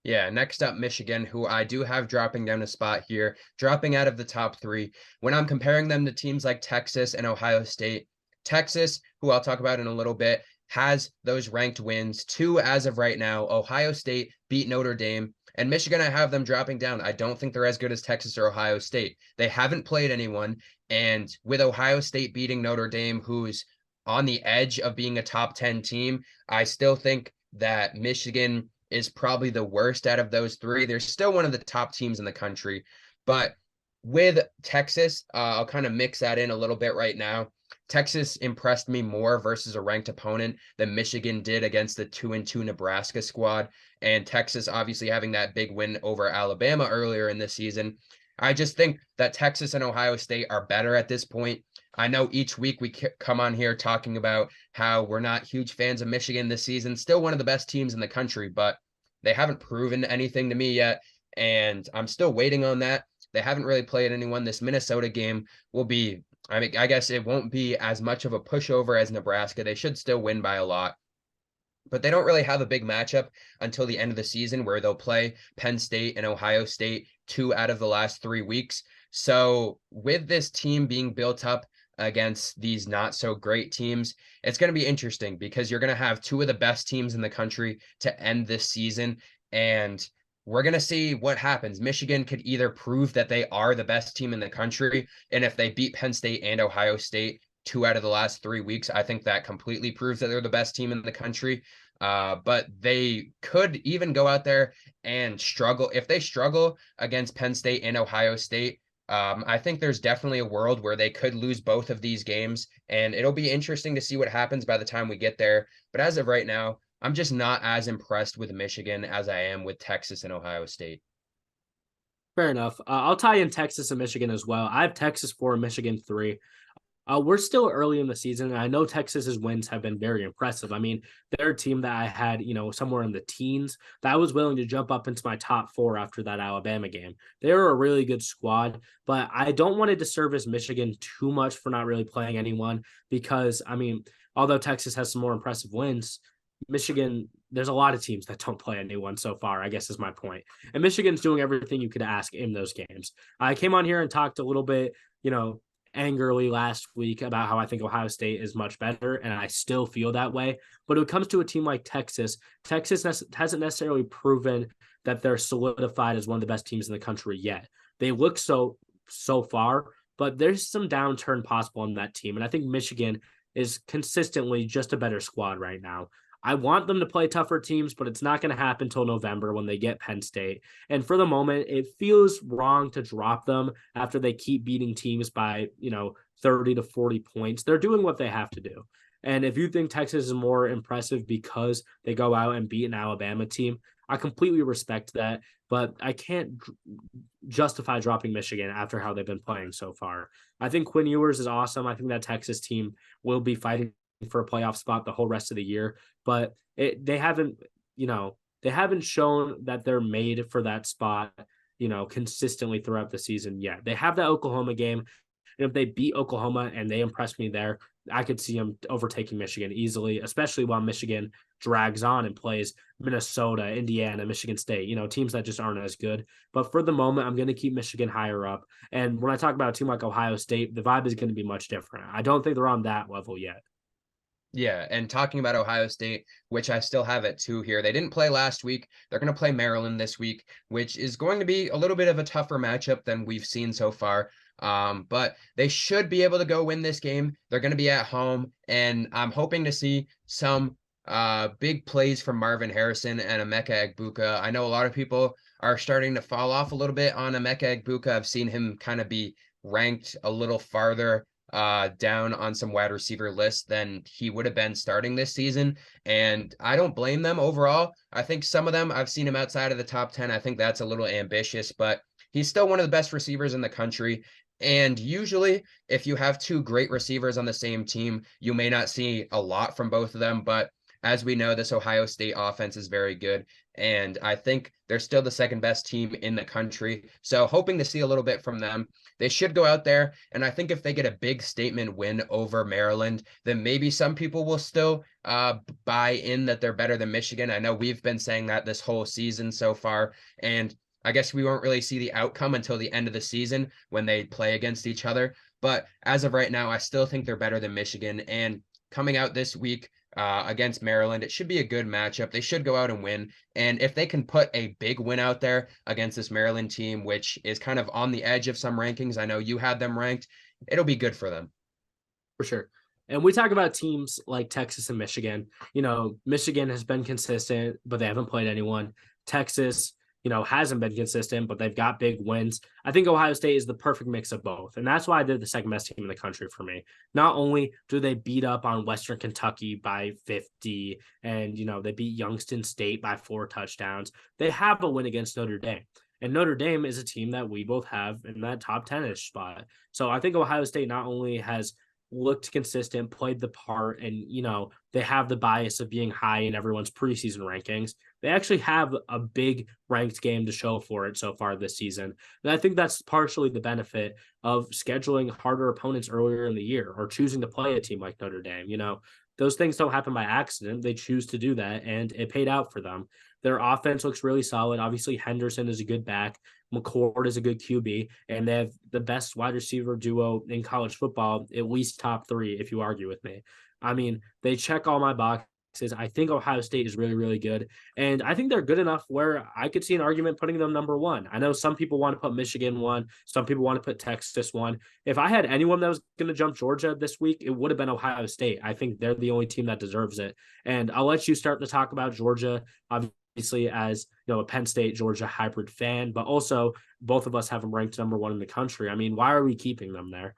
Yeah, next up, Michigan, who I do have dropping down a spot here, dropping out of the top 3. When I'm comparing them to teams like Texas and Ohio State, Texas, who I'll talk about in a little bit, has those ranked wins. 2 as of right now. Ohio State beat Notre Dame. And Michigan, I have them dropping down. I don't think they're as good as Texas or Ohio State. They haven't played anyone. And with Ohio State beating Notre Dame, who's on the edge of being a top 10 team, I still think that Michigan is probably the worst out of those 3. They're still one of the top teams in the country. But with Texas, I'll kind of mix that in a little bit right now. Texas impressed me more versus a ranked opponent than Michigan did against the 2-2 Nebraska squad. And Texas obviously having that big win over Alabama earlier in the season. I just think that Texas and Ohio State are better at this point. I know each week we come on here talking about how we're not huge fans of Michigan this season. Still one of the best teams in the country, but they haven't proven anything to me yet. And I'm still waiting on that. They haven't really played anyone. This Minnesota game will be, I mean, I guess it won't be as much of a pushover as Nebraska. They should still win by a lot. But they don't really have a big matchup until the end of the season where they'll play Penn State and Ohio State 2 out of the last 3 weeks. So with this team being built up against these not so great teams, it's going to be interesting because you're going to have 2 of the best teams in the country to end this season. And we're going to see what happens. Michigan could either prove that they are the best team in the country. And if they beat Penn State and Ohio State 2 out of the last 3 weeks, I think that completely proves that they're the best team in the country. But they could even go out there and struggle. If they struggle against Penn State and Ohio State, I think there's definitely a world where they could lose both of these games. And it'll be interesting to see what happens by the time we get there. But as of right now, I'm just not as impressed with Michigan as I am with Texas and Ohio State. Fair enough. I'll tie in Texas and Michigan as well. I have Texas 4, Michigan 3. We're still early in the season, and I know Texas's wins have been very impressive. I mean, they're a team that I had, somewhere in the teens that I was willing to jump up into my top 4 after that Alabama game. They were a really good squad, but I don't want to disservice Michigan too much for not really playing anyone because, I mean, although Texas has some more impressive wins, Michigan, there's a lot of teams that don't play anyone so far, I guess is my point. And Michigan's doing everything you could ask in those games. I came on here and talked a little bit, angrily last week about how I think Ohio State is much better, and I still feel that way. But when it comes to a team like Texas, Texas hasn't necessarily proven that they're solidified as one of the best teams in the country yet. They look so far, but there's some downturn possible on that team. And I think Michigan is consistently just a better squad right now. I want them to play tougher teams, but it's not going to happen until November when they get Penn State. And for the moment, it feels wrong to drop them after they keep beating teams by, 30 to 40 points. They're doing what they have to do. And if you think Texas is more impressive because they go out and beat an Alabama team, I completely respect that, but I can't justify dropping Michigan after how they've been playing so far. I think Quinn Ewers is awesome. I think that Texas team will be fighting for a playoff spot the whole rest of the year, but they haven't, they haven't shown that they're made for that spot, consistently throughout the season yet. They have that Oklahoma game. And if they beat Oklahoma and they impress me there, I could see them overtaking Michigan easily, especially while Michigan drags on and plays Minnesota, Indiana, Michigan State, teams that just aren't as good. But for the moment, I'm going to keep Michigan higher up. And when I talk about a team like Ohio State, the vibe is going to be much different. I don't think they're on that level yet. Yeah, and talking about Ohio State, which I still have at 2 here, they didn't play last week. They're going to play Maryland this week, which is going to be a little bit of a tougher matchup than we've seen so far. But they should be able to go win this game. They're going to be at home, and I'm hoping to see some big plays from Marvin Harrison and Emeka Egbuka. I know a lot of people are starting to fall off a little bit on Emeka Egbuka. I've seen him kind of be ranked a little farther down on some wide receiver lists than he would have been starting this season. And I don't blame them overall. I think some of them, I've seen him outside of the top 10. I think that's a little ambitious, but he's still one of the best receivers in the country. And usually, if you have two great receivers on the same team, you may not see a lot from both of them. But as we know, this Ohio State offense is very good. And I think they're still the second best team in the country. So hoping to see a little bit from them. They should go out there. And I think if they get a big statement win over Maryland, then maybe some people will still buy in that they're better than Michigan. I know we've been saying that this whole season so far. And I guess we won't really see the outcome until the end of the season when they play against each other. But as of right now, I still think they're better than Michigan. And coming out this week against Maryland, it should be a good matchup. They should go out and win. And if they can put a big win out there against this Maryland team, which is kind of on the edge of some rankings, I know you had them ranked, it'll be good for them. For sure. And we talk about teams like Texas and Michigan. Michigan has been consistent, but they haven't played anyone. Texas, hasn't been consistent, but they've got big wins. I think Ohio State is the perfect mix of both. And that's why they're the second best team in the country for me. Not only do they beat up on Western Kentucky by 50 and, they beat Youngstown State by 4 touchdowns, they have a win against Notre Dame. And Notre Dame is a team that we both have in that top 10-ish spot. So I think Ohio State not only has looked consistent, played the part, and they have the bias of being high in everyone's preseason rankings. They actually have a big ranked game to show for it so far this season. And I think that's partially the benefit of scheduling harder opponents earlier in the year or choosing to play a team like Notre Dame. Those things don't happen by accident. They choose to do that, and it paid out for them. Their offense looks really solid. Obviously, Henderson is a good back. McCord is a good QB, and they have the best wide receiver duo in college football, at least top 3, if you argue with me. I mean, they check all my boxes. I think Ohio State is really, really good. And I think they're good enough where I could see an argument putting them number 1. I know some people want to put Michigan 1. Some people want to put Texas 1. If I had anyone that was going to jump Georgia this week, it would have been Ohio State. I think they're the only team that deserves it. And I'll let you start to talk about Georgia, obviously as a Penn State Georgia hybrid fan, but also both of us have them ranked number 1 in the country. I mean, why are we keeping them there?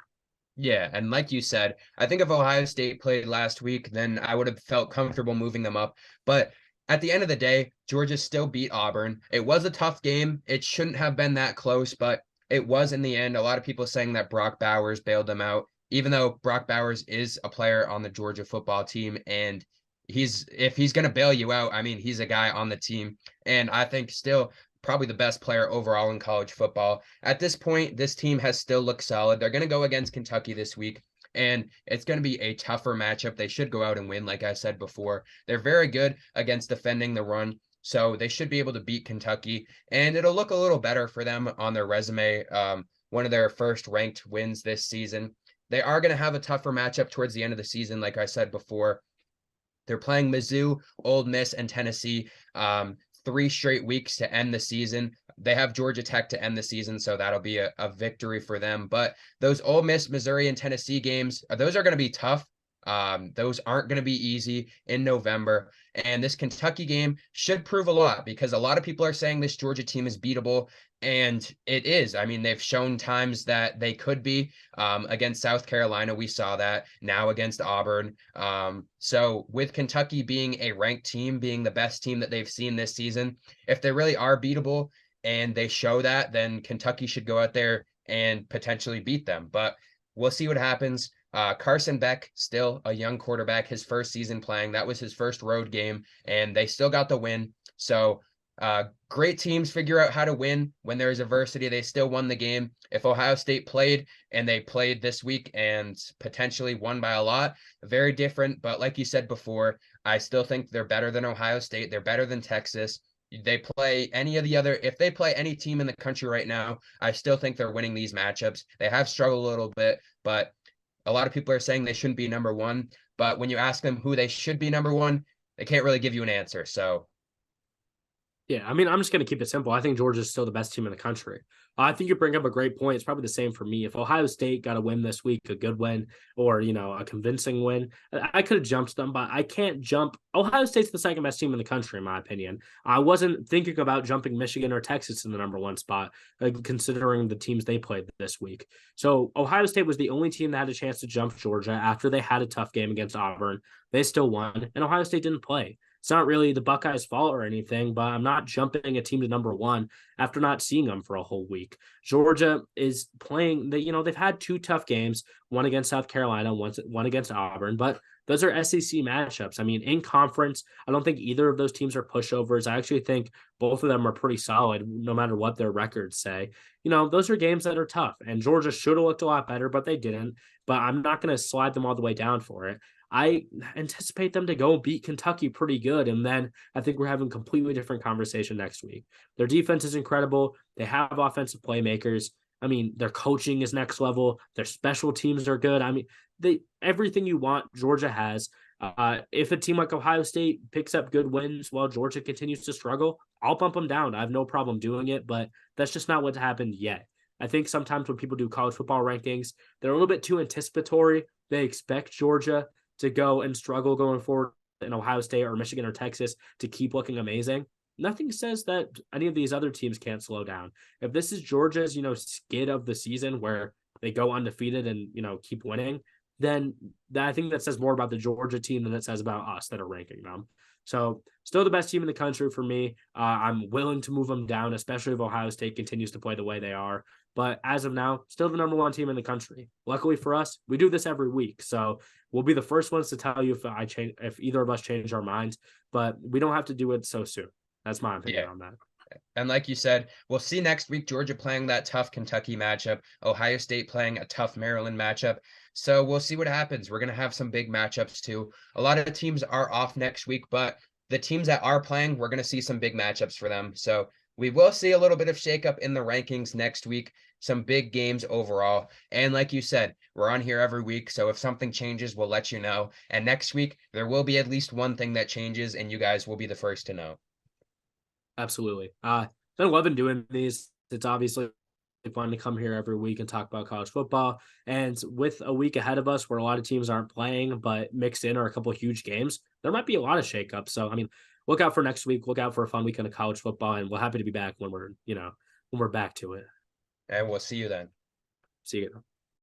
Yeah, and like you said, I think if Ohio State played last week, then I would have felt comfortable moving them up. But at the end of the day, Georgia still beat Auburn. It was a tough game. It shouldn't have been that close, but it was in the end. A lot of people saying that Brock Bowers bailed them out, even though Brock Bowers is a player on the Georgia football team. And if he's going to bail you out, I mean, he's a guy on the team. And I think still probably the best player overall in college football. At this point, this team has still looked solid. They're going to go against Kentucky this week, and it's going to be a tougher matchup. They should go out and win, like I said before. They're very good against defending the run, so they should be able to beat Kentucky, and it'll look a little better for them on their resume. One of their first ranked wins this season. They are going to have a tougher matchup towards the end of the season, like I said before. They're playing Mizzou, Ole Miss, and Tennessee. 3 straight weeks to end the season. They have Georgia Tech to end the season, so that'll be a victory for them. But those Ole Miss, Missouri, and Tennessee games, those are going to be tough. Those aren't going to be easy in November. And this Kentucky game should prove a lot because a lot of people are saying this Georgia team is beatable. And it is. I mean, they've shown times that they could be. Against South Carolina, we saw that. Now against Auburn. So with Kentucky being a ranked team, being the best team that they've seen this season, if they really are beatable and they show that, then Kentucky should go out there and potentially beat them. But we'll see what happens. Carson Beck, still a young quarterback, his first season playing. That was his first road game, and they still got the win. So great teams figure out how to win when there's adversity. They still won the game. If Ohio State played and they played this week and potentially won by a lot, very different. But like you said before, I still think they're better than Ohio State. They're better than Texas. They play any of the other, if they play any team in the country right now, I still think they're winning these matchups. They have struggled a little bit, but a lot of people are saying they shouldn't be number one. But when you ask them who they should be number one, they can't really give you an answer. So yeah, I mean, I'm just going to keep it simple. I think Georgia's still the best team in the country. I think you bring up a great point. It's probably the same for me. If Ohio State got a win this week, a good win, or, a convincing win, I could have jumped them, but I can't jump. Ohio State's the second best team in the country, in my opinion. I wasn't thinking about jumping Michigan or Texas in the number one spot, considering the teams they played this week. So Ohio State was the only team that had a chance to jump Georgia after they had a tough game against Auburn. They still won, and Ohio State didn't play. It's not really the Buckeyes' fault or anything, but I'm not jumping a team to number one after not seeing them for a whole week. Georgia is playing, they've had two tough games, one against South Carolina, one against Auburn, but those are SEC matchups. I mean, in conference, I don't think either of those teams are pushovers. I actually think both of them are pretty solid, no matter what their records say. Those are games that are tough, and Georgia should have looked a lot better, but they didn't. But I'm not going to slide them all the way down for it. I anticipate them to go beat Kentucky pretty good. And then I think we're having a completely different conversation next week. Their defense is incredible. They have offensive playmakers. I mean, their coaching is next level. Their special teams are good. I mean, everything you want, Georgia has. If a team like Ohio State picks up good wins while Georgia continues to struggle, I'll bump them down. I have no problem doing it, but that's just not what's happened yet. I think sometimes when people do college football rankings, they're a little bit too anticipatory. They expect Georgia to go and struggle going forward in Ohio State or Michigan or Texas to keep looking amazing. Nothing says that any of these other teams can't slow down. If this is Georgia's, skid of the season where they go undefeated and, keep winning, then I think that says more about the Georgia team than it says about us that are ranking them. So still the best team in the country for me. I'm willing to move them down, especially if Ohio State continues to play the way they are. But as of now, still the number one team in the country. Luckily for us, we do this every week. So we'll be the first ones to tell you if either of us change our minds, but we don't have to do it so soon. That's my opinion on that. And like you said, we'll see next week Georgia playing that tough Kentucky matchup, Ohio State playing a tough Maryland matchup. So we'll see what happens. We're going to have some big matchups too. A lot of teams are off next week, but the teams that are playing, we're going to see some big matchups for them. So we will see a little bit of shakeup in the rankings next week, some big games overall. And like you said, we're on here every week. So if something changes, we'll let you know. And next week, there will be at least one thing that changes, and you guys will be the first to know. Absolutely. Been loving doing these. It's obviously fun to come here every week and talk about college football. And with a week ahead of us where a lot of teams aren't playing, but mixed in are a couple of huge games, there might be a lot of shakeups. So, I mean, look out for next week. Look out for a fun weekend of college football, and we're happy to be back when we're back to it. And we'll see you then. See you.